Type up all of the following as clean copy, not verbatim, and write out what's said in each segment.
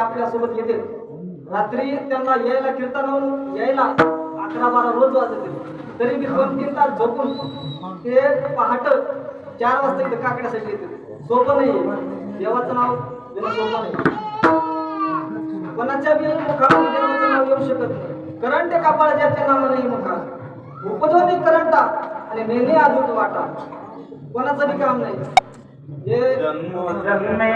आपल्यासोबत येते. रात्री त्यांना यायला कीर्तनावरून यायला 11-12 रोज वाजते. तरी मी 2-3 तास झोपून ते पहाट 4 वाजता इथे काकड्यासाठी येते. सोपं नाही, देवाचं नाव देणं सोपं नाही. कोणाच्या बी मुखामध्ये देवाचं नाव येऊ शकत नाही. करंट कपाळ ज्याच्या नावाने मुखा उपजोनी करंटा आणि नेहमी आजूट वाटा. कोणाचं बी काम नाही. हे जन्मे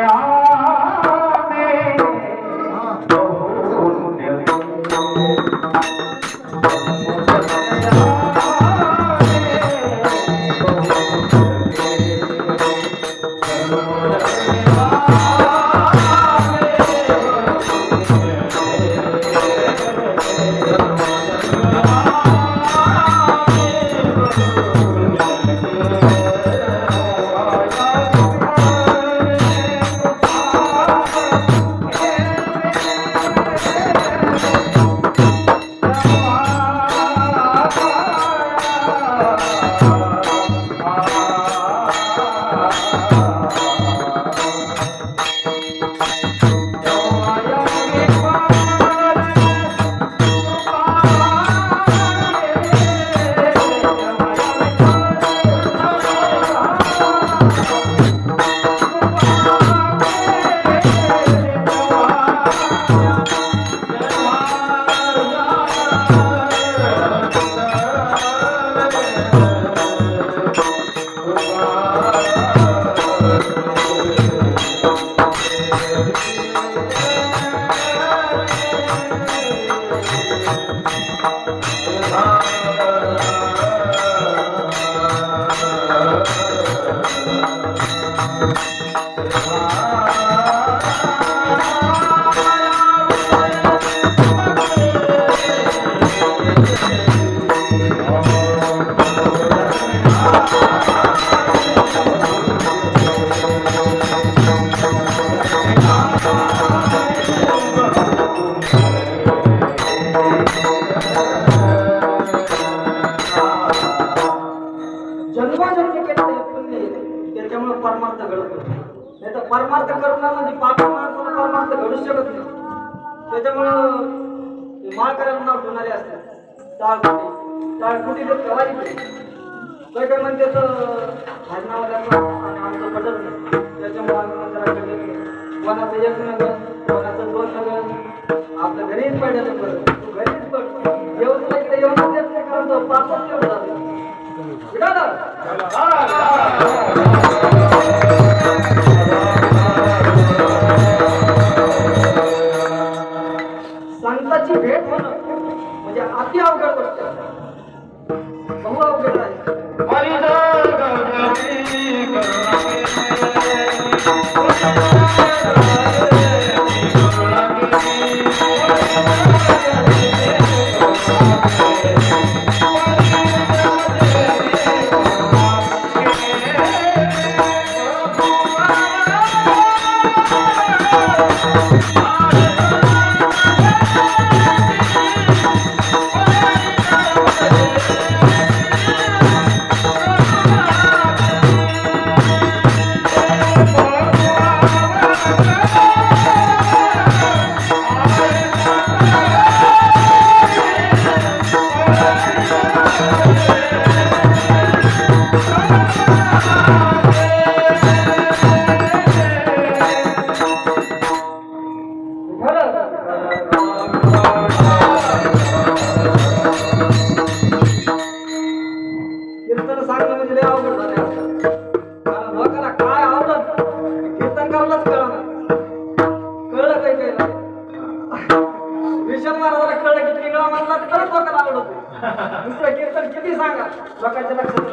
त्याच्यामुळे परमार्थ घडत नाही. नाही तर परमार्थ करणं म्हणजे पापी माणसाला परमार्थ घडू शकत नाही. त्याच्यामुळं माळ करायला नाव ठेवणारे असतात. टाळकुटी जर ठेवायची काय म्हणते तर भाजनावाल्या आणि आमचं पटत नाही. त्याच्यामुळे आम्ही मंदिराकडे येत नाही. कोणाचं एक नगर, कोणाचं 2 नगर, आपल्या घरीच पडलं बरं. तू घरीच पड. येऊन तुला इकडे येऊन देत नाही कारण तो पापच केलं जातं. संताची भेट होणं म्हणजे अति अवघड गोष्ट आहे. बहु अवघड आहे. कीर्तन सांगणं म्हणजे लय अवघड झाले असतात. कारण लोकांना काय आवडत कीर्तन करायलाच कळलं काही काही विशाल महाराजाला कळलं की टिंगळा मारला तर खरंच लोकांना आवडत. दुसरं कीर्तन किती सांगा लोकांच्या लक्षात